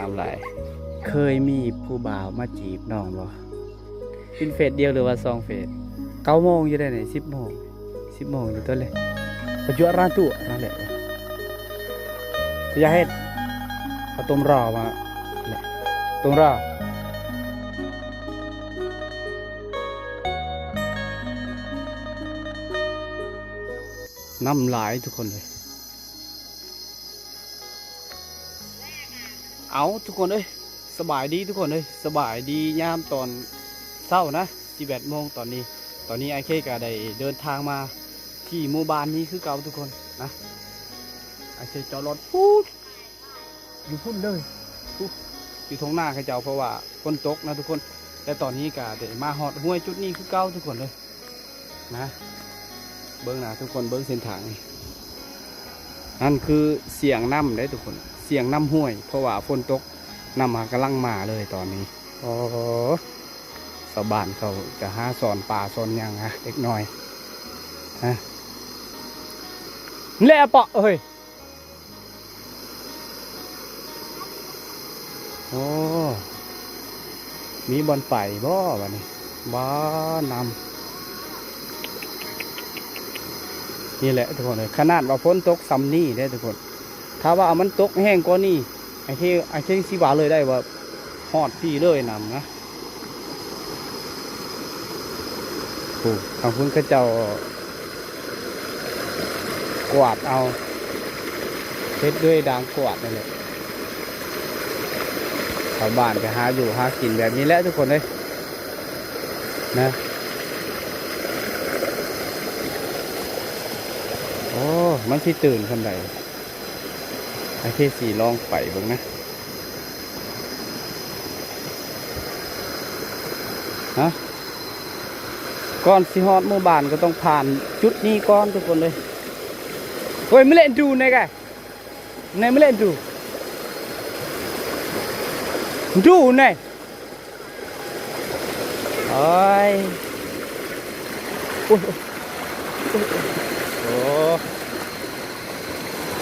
ามหลายเคยมีผู้บ่าวมาจีบน้องบ่เป็นเฟสเดียวหรือว่า2 เฟส9 โมงอยู่ได้ไหน10 โมงอยู่ต้นเลยประจวบร้านตู้นั่นแหละจะให้เอาต้มรอมาแหละต้มรอน้ำหลายทุกคนเลยเอาทุกคนเลยสบายดีทุกคนเลยสบายดียามตอนเช้านะ11 โมงตอนนี้ไอเคก็ได้เดินทางมาที่หมู่บ้านนี้คือเก่าทุกคนนะไอเคจอดรถพูดอยู่พุ่นเลยอยู่ทงหน้าเขาเจ้าเพราะว่าฝนตกนะทุกคนแต่ตอนนี้ก็ได้มาหอดห้วยจุดนี้คือเก่าทุกคนเลยนะเบิ้งนะทุกคนเบิ้งเส้นทางนี่นั่นคือเสียงน้ำได้ทุกคนเสียงน้ำห้วยเพราะว่าฝนตกน้ำมากำลังมาเลยตอนนี้โอ้ชาวบ้านเขาจะหาสอนป่าสอนยังฮะเล็กน้อยฮะเละเปาะเอ้ยโอ้มีบอลไป่บ่วะนี่บ้านำนี่แหละทุกคนเลยขนาดว่าฝนตกซ้ำนี่ได้ทุกคนถ้าว่ามันตกแห้งกว่านี่ไอ้ที่สิบาเลยได้ว่าฮอดพี่เลยนำนะโอ้ทางพุ่นเขาเจ้ากวาดเอาเฮ็ดด้วยด่างกวาดนั่นแหละชาวบ้านไปหาอยู่หากินแบบนี้แหละทุกคนเลยนะโอ้มันที่ตื่นคนใดไอ้ที่สีลองไปบ้างนะฮะก่อนสิฮอดหมู่บ้านก็ต้องผ่านจุดนี้ก่อนทุกคนเลยเฮ้ยไม่เล่นดูไงกันไงไม่เล่นดูไงโอ้ยโอ้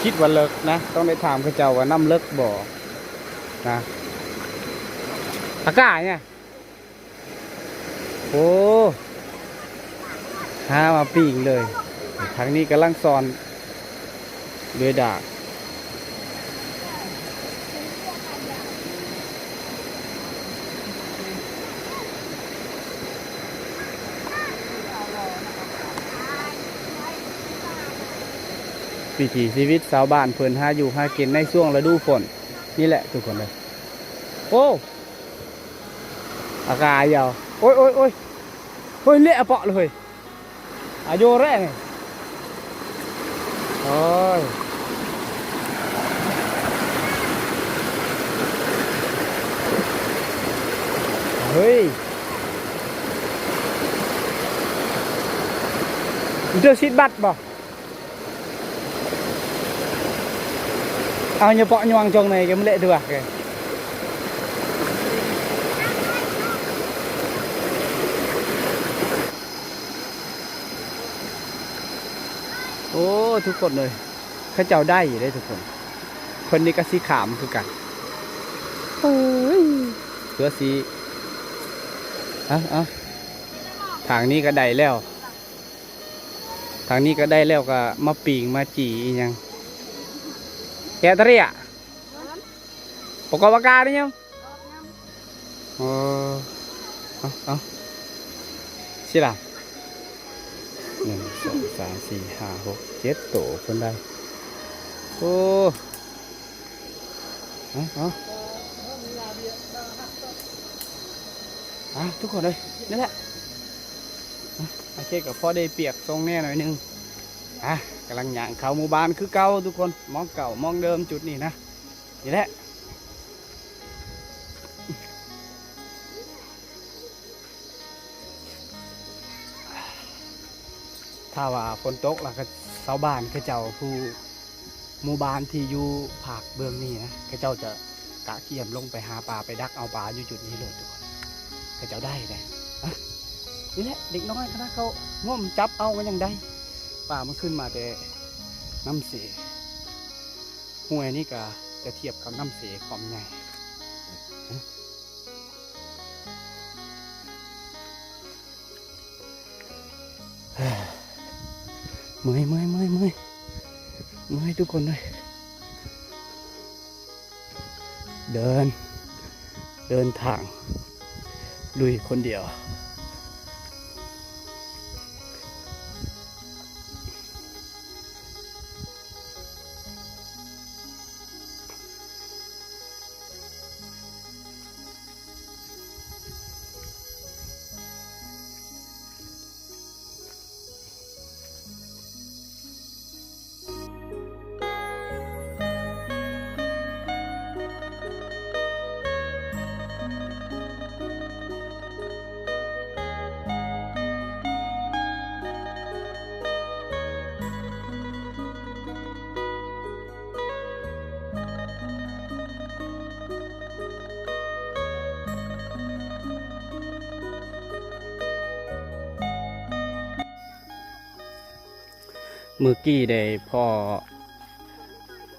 คิดว่าเลิกนะต้องได้ถามเขาเจ้าว่าน้ำเลิกบ่นะอากาศเนี่ยโอ้หามาปีงเลยทางนี้กำลังสอนเรือดาบวิถีชีวิตชาวบ้านเพิ่นหาอยู่หากินในช่วงฤดูฝนนี่แหละทุกคนเลยโอ้อากาศยาวโอ้ยเละเปาะเลยอายุแรกโอ้ยเฮ้ยเจอชิดบัตรบ่เอาเปาะยวงจงnày cái lệ được kìaโอ้ทุกคนเลยเขาเจ้าได้อยู่ได้ทุกคนนี้ก็สีขามคือกันเพื่อสีทางนี้ก็ได้แล้วก็มาปีงมาจียังแกตรีอ่ะปกติการนี่ยังเอาสิล่ะ1 2 3 4 5 6 7โตคนได้โอ้ทุกคนเลยนี่แหละโอเคกับพอได้เปียกทรงแน่หน่อยนึงกำลังย่างเข้าหมู่บ้านคือเก่าทุกคนมองเก่ามองเดิมจุดนี้นะนี่แหละถ้าว่าฝนตกแล้วก็ชาวบ้านเขาเจ้าผู้หมู่บ้านที่อยู่ภาคเบื้องนี้นะเขาเจ้าจะกะเกี่ยมลงไปหาปลาไปดักเอาปลาอยู่จุดนี้เลยทุกคนเขาเจ้าได้เลยนี่แหละเด็กน้อยคณะเขาง่มจับเอามันยังได้ป่ามันขึ้นมาแต่น้ำเสห้วยนี่ก็จะเทียบกับน้ำเสความใหญ่ เมื่อยทุกคนเลยเดินทางลุยคนเดียวเมื่อกี้ได้พ่อ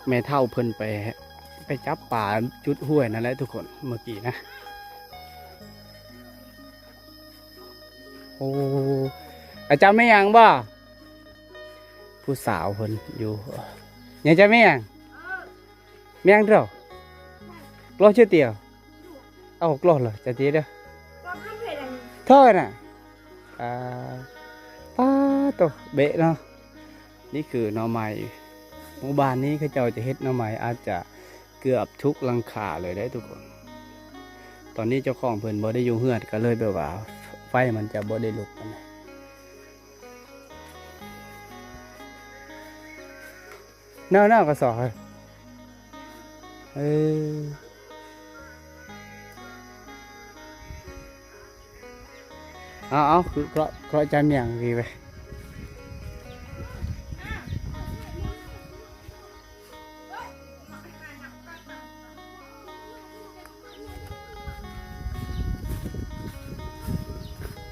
แม่เท่าเพิ่นไปจับปลาจุดห้วยนั่นแหละทุกคนเมื่อกี้นะโอ้อาจารย์ไม่ยังบ่ผู้สาวเพิ่นอยู่ยังจะไม่ยังไม่ยังเด้อกล้อเชื่อเตียวเอากล้อเหรอจะตีเด้อเท่าน่ะป้าโตเบะเนาะนี่คือหน่อไม้หมู่บ้านนี้เขาเจ้าจะเฮ็ดหน่อไม้อาจจะเกือบทุกหลังคาเลยได้ทุกคนตอนนี้เจ้าของเพิ่นบ่ได้อยู่เฮือนก็เลยแบบว่าไฟมันจะบ่ได้ลุกปานใดน่าก็สอเอาคือเคราะห์จานอย่างดีไป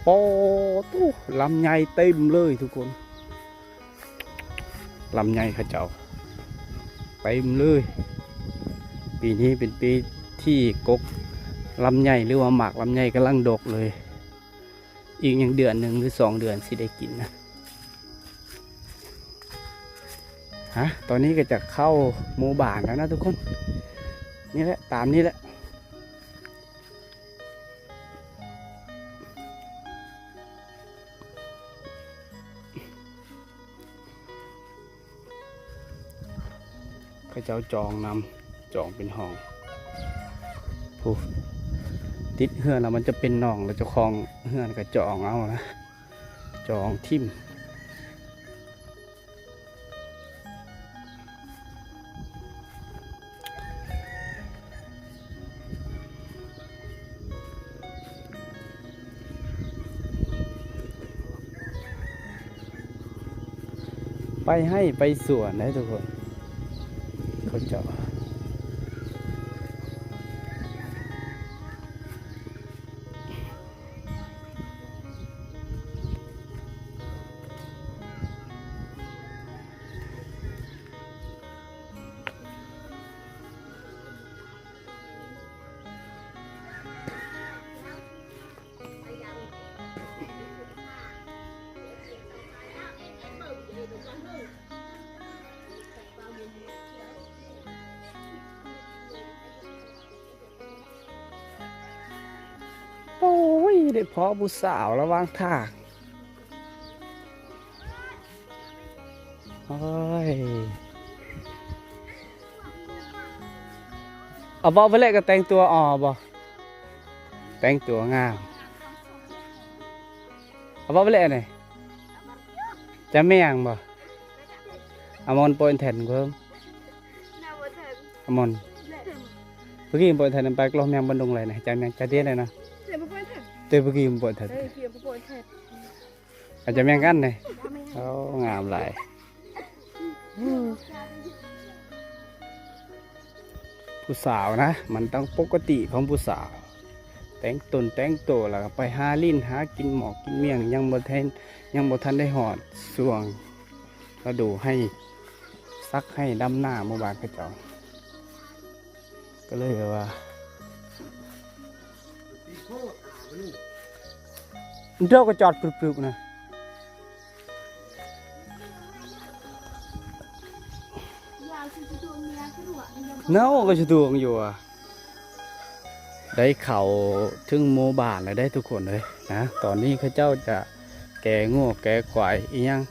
โอ้ตู้ลำไยเต็มเลยทุกคนลำไยข้าเจ้าเต็มเลยปีนี้เป็นปีที่กกลำไยหรือว่าหมากลำไยกำลังดกเลยอีกอย่างเดือนหนึ่งหรือ2 เดือนสิได้กินนะตอนนี้ก็จะเข้าหมู่บ้านแล้วนะทุกคนนี่แหละตามนี้แหละเขาเจ้าจองเป็นห้องผู้ติดเฮือนแล้วมันจะเป็นหนองเราจะคลองเฮือนก็จองเอานะจองทิ่มไปสวนนะทุกคนเขาจะโอ้ยได้พอผู้สาวระวังทางโอ้ยเอาบ่ไปเลยก็แต่งตัวบ่แต่งตัวงามเอาบ่ไปเลยไหนจะไม่ยังบ่อามอนโปรนแทนเพิ่มอามอนเมื่อกี้โปรนแทนไปกล้องแมงบนดงเลยนะจะเตี้ยเลยนะเมื่อกี้โปรนแทนอาจจะแมงกันเลยเขางามหลายผู้สาวนะมันต้องปกติของผู้สาวแต่งโตแล้วก็ไปหาลิ้นหากินหมอกกินเมี่ยงยังบ่ทันได้หอดส่วงก็ดูให้ซักให้ดำหน้าเมื่อวานกระจองก็เลยแบบว่า เราก็จอดปรึบๆนะเนาะก็จะดวงอยู่อ่ะได้เข่าถึงโมบานเลยได้ทุกคนเลยนะตอนนี้ข้าเจ้าจะแก่ง้อแก่ควายอีหยัง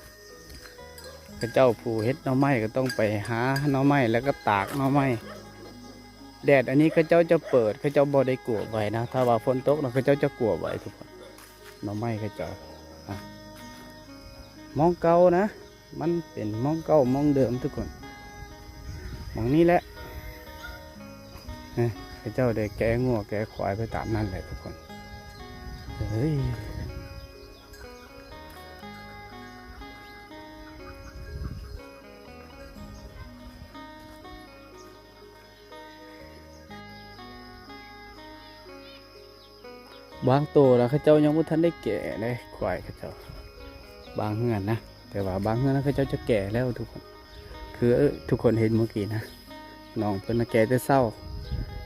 ข้าเจ้าผู้เฮ็ดหน่อไม้ก็ต้องไปหาหน่อไม้แล้วก็ตากหน่อไม้แดดอันนี้ข้าเจ้าจะเปิดข้าเจ้าบ่ได้กลัวไว้นะถ้าว่าฝนตกนะข้าเจ้าจะกลัวไว้ทุกคนหน่อไม้ข้าเจ้ามองเก่านะมันเป็นมองเก่ามองเดิมทุกคนมองนี้แหละข้าเจ้าได้แก้งัวแก้ควายไปตามนั่นแหละทุกคนเฮ้ยบางตัวแล้วข้าเจ้ายังไม่ทันได้แก่เลยควายข้าเจ้าบางเฮือนนะแต่ว่าบางเฮือนข้าเจ้าจะแก่แล้วทุกคนคือทุกคนเห็นเมื่อกี้นะน้องเพิ่นแก่แต่เศร้า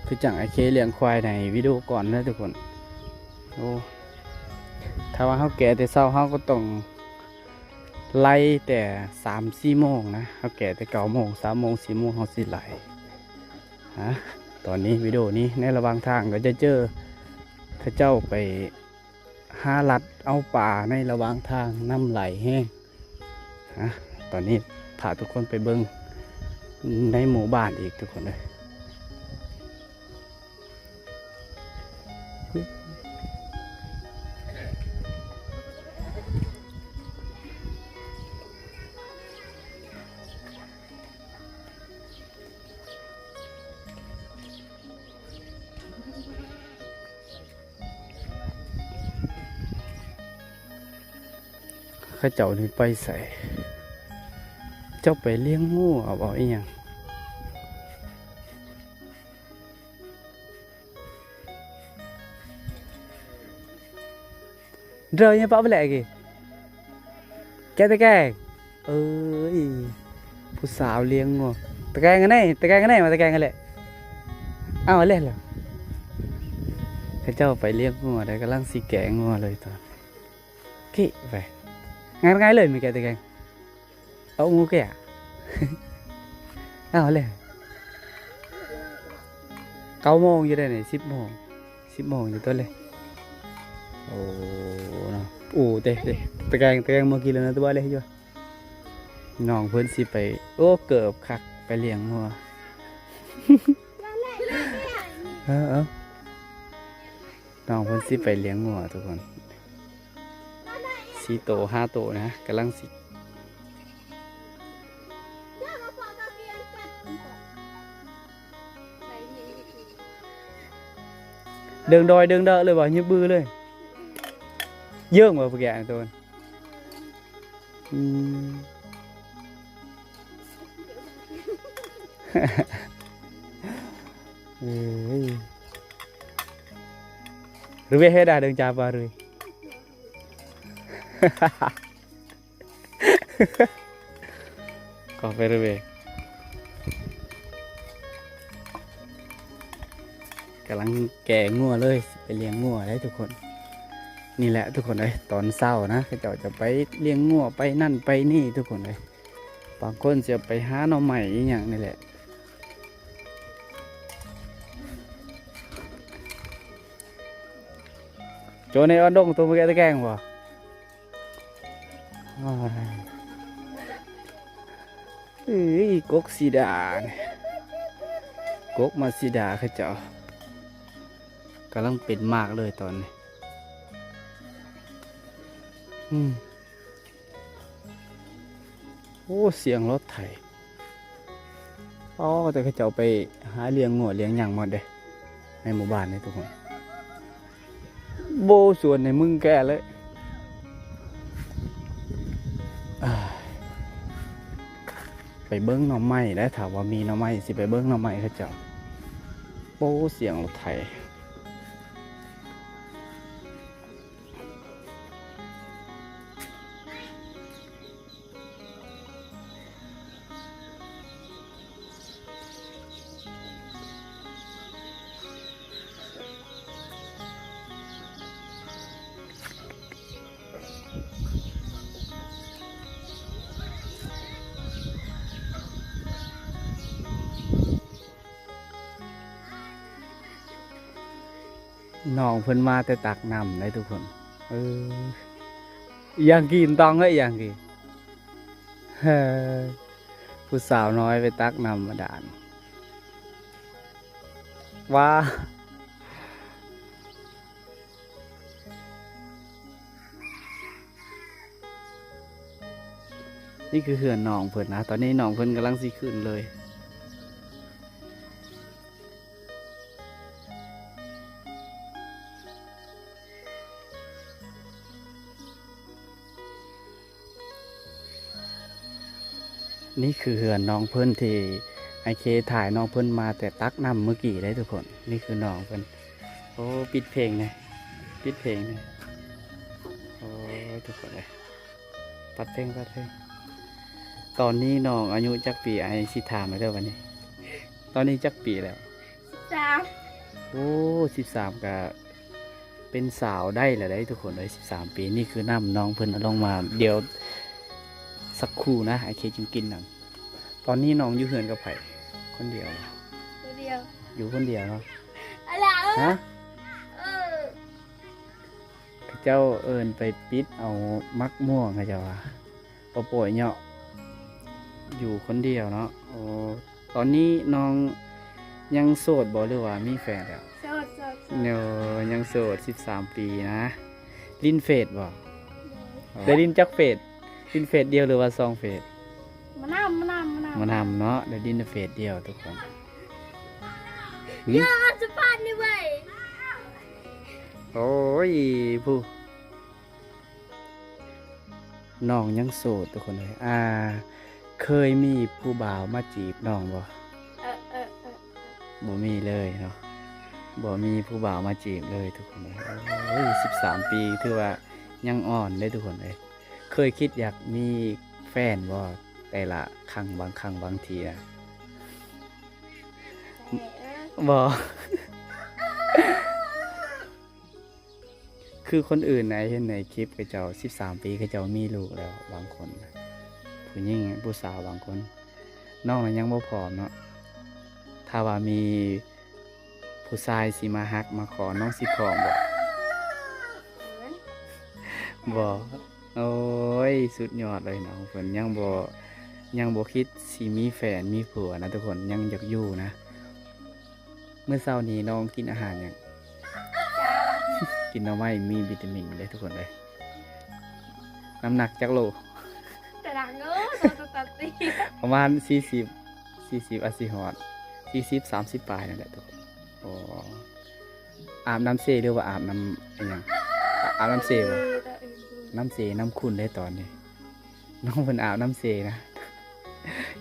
คือจังไอเคเลี้ยงควายในวิดีโอก่อนนะทุกคนโอ้ถ้าว่าเขาแก่แต่เศร้าเขาก็ต้องไล่แต่3-4 โมงนะเขาแก่แต่9 โมง3 โมง4 โมงเขาสิไหลฮะตอนนี้วิดีโอนี้ในระหว่างทางก็จะเจอข้าเจ้าไปหาลัดเอาป่าในระหว่างทางน้ำไหลแห้งฮะตอนนี้พาทุกคนไปเบิ้งในหมู่บ้านอีกทุกคนเลยข้าเจ้านี่ไปใส่เจ้าไปเลี้ยงงูเอาอีหยังเรายังป้าไปแหละกี่แกตะแกงเอ้ยผู้สาวเลี้ยงงูตะแกงกันไหนตะแกงกันไหนมาตะแกงกันแหละเอาเล่นเหรอข้าเจ้าไปเลี้ยงงูได้กำลังสีแกงงูเลยตอนขี้ไปง่ายๆเลยมีแกตะแกงเอางูแกเอาเลย9 โมงอยู่ได้ไหน10 โมงอยู่ต้นเลยโอ้เนาะโอ้เตะตะแกงเมื่อกี้แล้วนะตัวเลยอยู่น้องเพิ่นสิไปโอ้เกือบคักไปเลี้ยงงัวน้องเพิ่นสิไปเลี้ยงงัวทุกคน4 โต 5 โตนะกำลังสิเดินดอยเดินเดอะเลยบ่ยืบบือเลยเยื่องมาพวกแกตัวหรือเวเฮดาเดินจ่าบาเลยก็ไปเรื่อยกำลังแก่งัวเลยไปเลี้ยงงัวได้ทุกคนนี่แหละทุกคนเลยตอนเศร้านะเขาจะไปเลี้ยงงัวไปนั่นไปนี่ทุกคนเลยบางคนจะไปหาหน่อใหม่อย่างนี่แหละโจในอันดงตัวเมื่อกี้ตะแกงบ่กกสีดากกมาสีดาเขาเจ้ากำลังเป็นมากเลยตอนนี้โอ้เสียงรถไถอ๋อแต่เขาเจ้าไปหาเลี้ยงงัวเลี้ยงหยังหมดเลยในหมู่บ้านนี่ทุกคนโบส่วนในมึงแก่เลยไปเบิ้งหน่อไม้ได้ถามว่ามีหน่อไม้สิไปเบิ้งหน่อไม้เขาเจ้าโบเสียงรถไถ น้องเพิ่นมาแต่ตักน้ำได้ทุกคนเอออย่างกินต้องเฮ้ยอย่างกินเฮ้อผู้สาวน้อยไปตักน้ำมาด่านว่า นี่คือเขื่อนหนองเพิ่นนะ ตอนนี้หนองเพิ่นกำลังสิขึ้นเลย นี่คือเขื่อนหนองเพิ่นที่ไอเคถ่ายหนองเพิ่นมาแต่ตักน้ำเมื่อกี้ได้ทุกคน นี่คือหนองเพิ่นโอ้ปิดเพลงเนี่ยปิดเพลงเนี่ยโอ้ทุกคนเลยปัดเพลงปัดเพลงตอนนี้น้องอายุจักปีไอสิถามมาเด้อวันนี้ ตอนนี้จักปีแล้ว 3 โอ้13ก็เป็นสาวได้แหละได้ทุกคนเลย13 ปีนี่คือน้ำน้องเพิ่นเอาลงมาเดี๋ยวสักครู่นะไอเคจึงกินน้ำตอนนี้น้องอยู่เฮือนกับไผคนเดียว ตัวเดียว อยู่คนเดียวเนาะ อะไร ฮะ เออ เจ้าเอิญไปปิดเอามักม่วงเขาเจ้าว่าปป่วยเนาะอยู่คนเดียวเนาะโอ้ตอนนี้น้องยังโสดบ่หรือว่ามีแฟนแล้ว โสด เนอะยังโสด13 ปีนะลิ้นเฟสบ่ได้ลิ้นจักเฟสลิ้นเฟสเดียวหรือว่า2 เฟส มานำ มานำเนาะได้ลิ้นเฟสเดียวทุกคนหึ ยอดจะพานนี่เว้ย โอ้ยผู้น้องยังโสดทุกคนเลยเคยมีผู้บ่าวมาจีบน้องบ่ เออ บ่มีเลยเนาะบ่มีผู้บ่าวมาจีบเลยทุกคนเลยโอ้ย13 ปีถือว่ายังอ่อนเลยทุกคนเลยเคยคิดอยากมีแฟนบ่แต่ละครั้งบางทีอะบ่ คือคนอื่นไหนเห็นในคลิปเขาเจ้า13 ปีเขาเจ้ามีลูกแล้วบางคนผู้หญิงผู้สาวบางคนน้องน่ะยังบ่พร้อมเนาะถ้าว่ามีผู้ชายสิมาฮักมาขอน้องสิพร้อมบ่โอ้ยสุดยอดเลยน้องเพิ่นยังบ่คิดสิมีแฟนมีผัวนะทุกคนยังอยากอยู่นะเมื่อเช้านี้น้องกินอาหารหยัง กินหน่อไม้มีวิตามินเลยทุกคนเลยน้ำหนักจักโล แต่ดังเออตัดตี ประมาณ40อาสิฮอด30ปลายนั่นแหละทุกคนโอ้อาบน้ำเซหรือว่าอาบน้ำอะไรอย่างอาบน้ำเซบ่น้ำเซน้ำขุ่นได้ตอนนี้น้องเพิ่นอาบน้ำเซนะ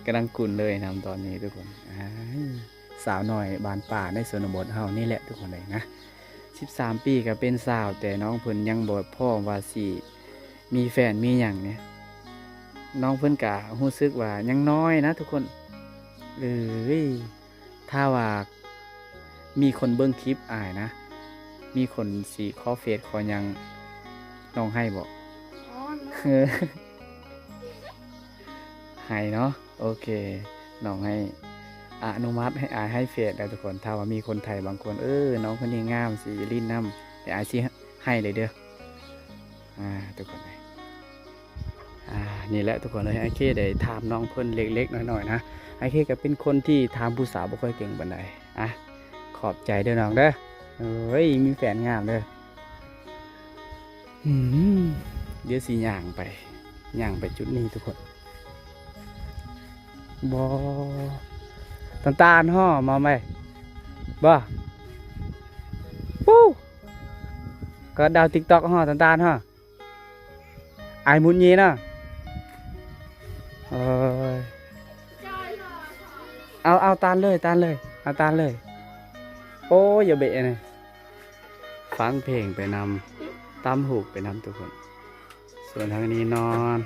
กำลังขุ่นเลยน้ำตอนนี้ทุกคนสาวหน่อยบานป่าในชนบทเฮานี่แหละทุกคนเลยนะ13 ปีก็เป็นสาวแต่น้องเพิ่นยังบ่พร้อมว่าสิมีแฟนมีหยังเนี่ยน้องเพิ่นก็รู้สึกว่ายังน้อยนะทุกคนถ้าว่ามีคนเบิ่งคลิปอายนะมีคนสิขอเฟซขอหยังน้องให้บ่ อ๋อ ให้เนาะโอเคน้องให้อนุมัติให้อายให้เฟซได้ทุกคนถ้าว่ามีคนไทยบางคนน้องคนนี้งามสิลิ้นน้ำแต่อายสิให้เลยเด้อทุกคนเลยนี่แหละทุกคนเลยไอเคได้ถามน้องเพิ่นเล็กๆน้อยๆนะไอเคก็เป็นคนที่ถามผู้สาวบ่ค่อยเก่งปานใดขอบใจเด้อน้องเด้อมีแฟนงามเด้อเดี๋ยวสิย่างไปจุดนี้ทุกคนบ่ตาลห่อมาไหมบ่ปู้ก็ดาวติ๊กต็อกห่อตาลห่อไอ้มุนยีนะเอาตาลเลยเอาตาลเลยโอ้ยอย่าเบะเลยฟังเพลงไปนำตามหูกไปนำทุกคนส่วนทางนี้นอน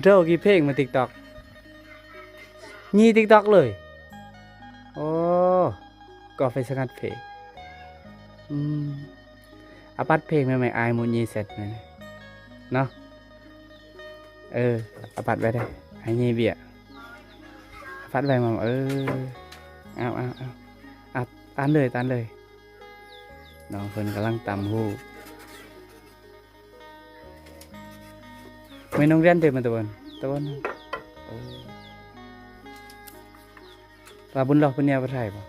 เจ้ากี่เพลงมาติ๊กต็อกนี่ติ๊กต็อกเลยโอ้ก็ไปสกัดเพลงอาปัดเพลงใหม่ๆอายมุนยีเสร็จเลยเนาะ เอาปัดไว้ได้ให้ยี่เบียปัดไว้มาเอาตันเลยน้องเพิ่นกำลังตำหูไม่น้องเรียนเต็มมาตะวันปลาบุญหลอกเป็นแนวประไทยป่ะ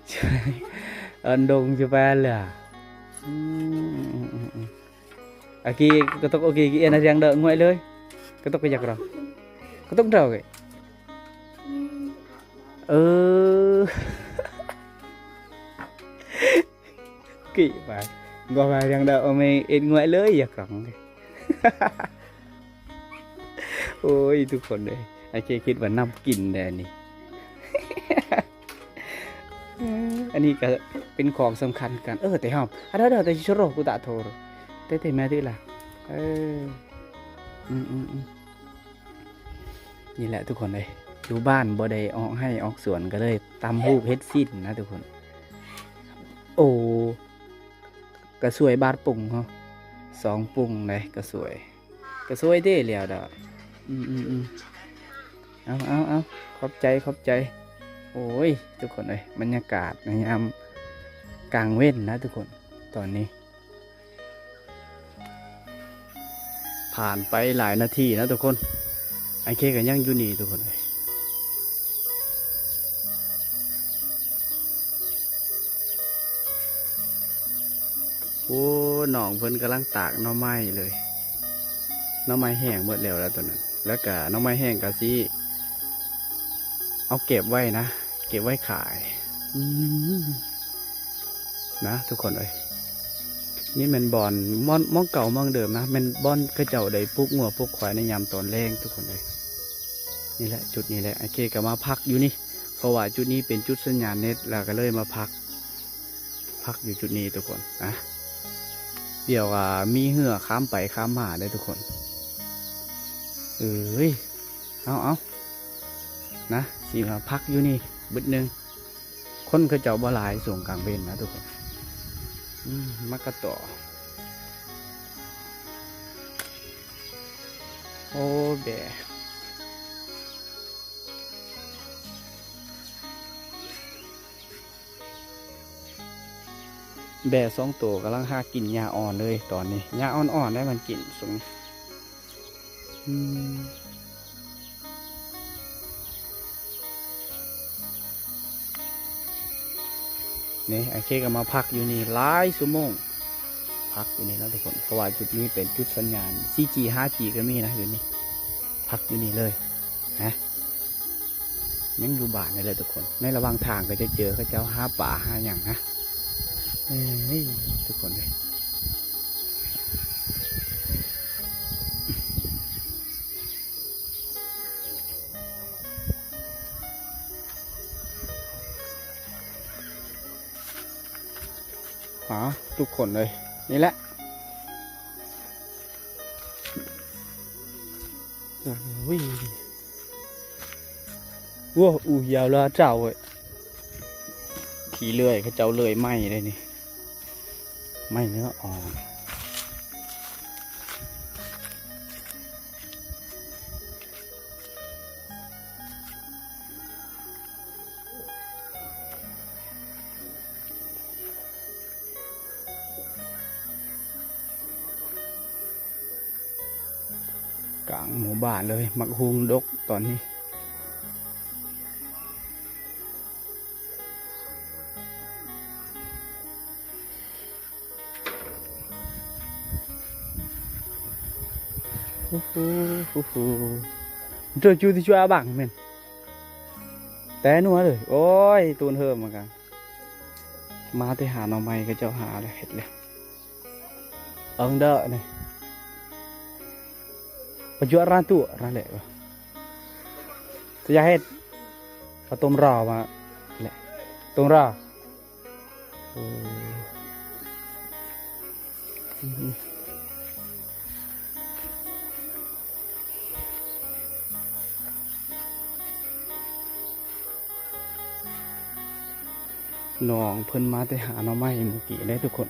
ใช่อันดงจะไปเลยaki ketok oke ki enak yang dak nguaiเลยketok kejak ro ketok dah ke kỹ vậy gọi vào yang dak ome in nguaiเลยya kang โอ้ยทุกคนเลยไอ้เคคิดว่าน้ำกินแน่นี่ อันนี้ก็เป็นของสำคัญกันแต่หอมเดี๋ยวแต่ชิโร่กูตะโทรแต่แม่ที่ล่ะนี่แหละทุกคนเลยอยู่บ้านบ่ได้ออกให้ออกสวนก็เลยตำหูเฮ็ดสิ้นนะทุกคนโอ้กระสวยบาทปุ่งเหรอ2 ปุ่งเลยกระสวยเด้แล้วดอกเอาขอบใจโอ้ยทุกคนเลยบรรยากาศในยามกลางเว้นนะทุกคนตอนนี้ผ่านไปหลายนาทีนะทุกคนไอ้เคกันยังอยู่นี่ทุกคนเลยโอ้หนองเพิ่นกำลังตากหน่อไม้เลยหน่อไม้แห้งหมดแล้วตัวนั้นแล้วก็หน่อไม้แห้งกะซีเอาเก็บไว้นะเก็บไว้ขายนะทุกคนเลยนี่มันบอนมองเก่ามองเดิมนะมันบอนกระเจ้าได้ปลุกงัวปลุกควายในยามตอนแรงทุกคนเลยนี่แหละจุดนี้แหละไอเคก็มาพักอยู่นี่เพราะว่าจุดนี้เป็นจุดสัญญาณเน็ตเราก็เลยมาพักอยู่จุดนี้ทุกคนนะเดี๋ยวมีเหือข้ามไปข้ามมาได้ทุกคนเอานะสิมาพักอยู่นี่บึดนึงคนเขาเจ้าบ่หลายส่งกลางเว้นนะทุกคนมักกะต่อโอ้แบ2 ตัวกำลังหากินหญ้าอ่อนเลยตอนนี้หญ้าอ่อนได้มันกินสูงนี่ไอเคก็มาพักอยู่นี่หลายชั่วโมงพักอยู่นี่แล้วทุกคนเพราะว่าจุดนี้เป็นจุดสัญญาณ 4G 5G ก็มีนะอยู่นี่พักอยู่นี่เลยยังอยู่บ้านนี่เลยทุกคนในระหว่างทางก็จะเจอเขาเจ้าหาป่าหาอย่างนะทุกคนเลยทุกคนเลยนี่แหละว้าวยาวละเจ้าเว้ยขี่เลื่อยเขาเจ้าเลื่อยไหมเลยนี่ไหมเนื้ออ่อนกลางหมู่บ้านเลยมักฮุงดกตอนนี้เจอจูที่ช่วยบังเมนแต่นัวเลยโอ้ยตูนเฮิมเหมือนกันมาที่หาหน่อไม้ก็เจ้าหาเลยเห็ดเลยเด้อนี่ประจุร้านตัวร้านเละวะจะอยากเห็ดเอาต้มรอมาแหละต้มรอน้องเพิ่นมาแต่หาหน่อไม้เมื่อกี้ได้ทุกคน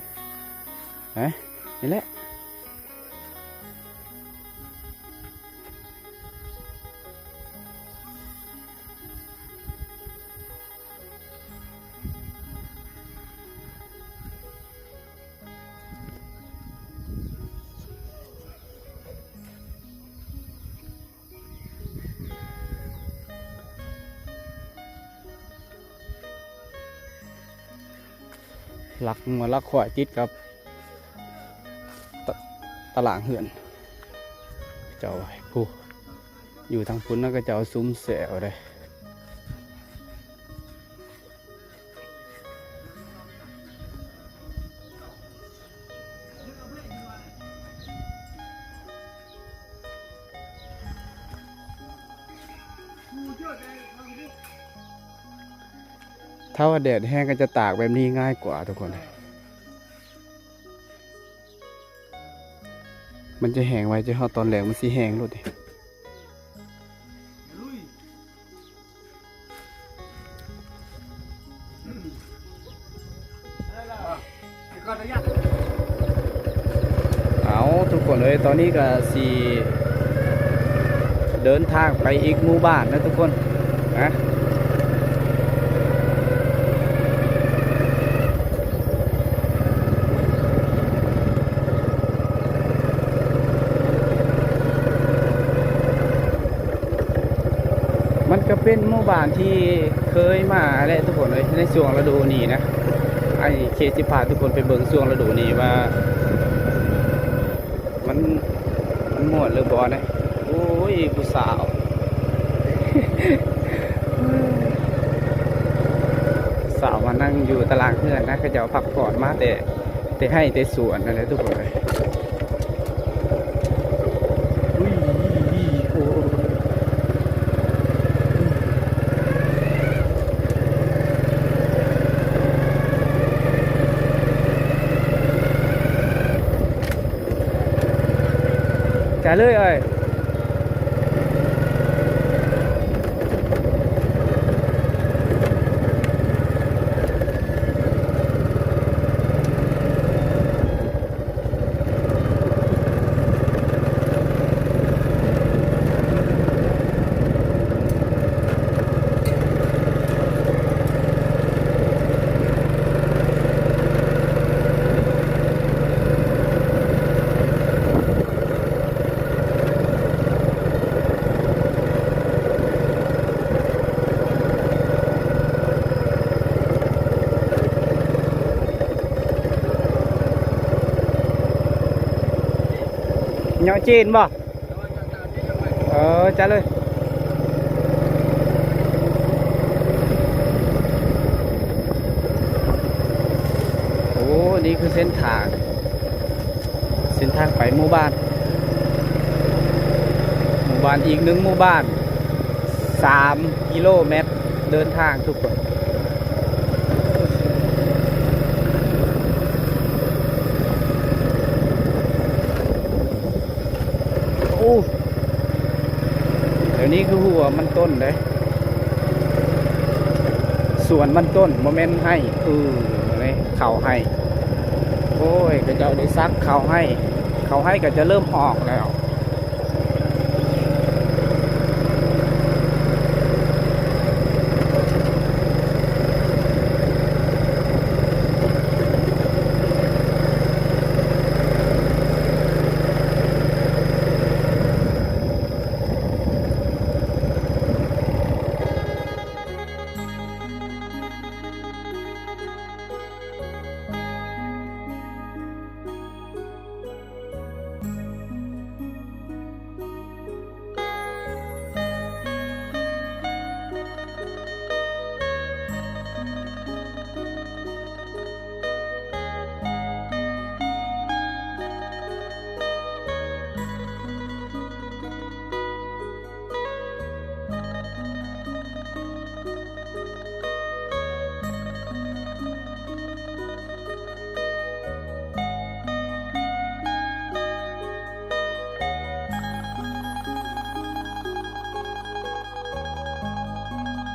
นี่แหละ หลักงัวหลักควายติดกับตลาดเหือนเจ้าผู้อยู่ทางพุ่นนั่นก็จะเอาซุ้มแสวเลยถ้าว่าแดดแห้งก็จะตากแบบนี้ง่ายกว่าทุกคนมันจะแห้งไว้จะเอาตอนแรกมันสิแห้งรุดดิเอาทุกคนเลยตอนนี้ก็สิเดินทางไปอีกหมู่บ้านนะทุกคนนะมันก็เป็นหมู่บ้านที่เคยมาและทุกคนเลยในช่วงฤดูนี้นะไอ้เคสิพาทุกคนไปเบิ่งช่วงฤดูนี้ว่ามันหมดหรือบอนะโอ้ยผู้สาว สาวมานั่งอยู่ตารางเพื่อนนะก็จะพักผ่อนมาแต่ให้แต่สวนอะไรทุกคนเลยจ่ายเลยเอ้ยเนาะจีนบ่จ้าเลยโอ้นี่คือเส้นทางไปหมู่บ้านอีกหนึ่งหมู่บ้าน3 กิโลเมตรเดินทางทุกคนเดี๋ยวนี้คือหัวมันต้นเลยส่วนมันต้นโมเมนต์ให้เลยเข่าให้โอ้ยก็จะได้ซักเข่าให้ก็จะเริ่มออกแล้ว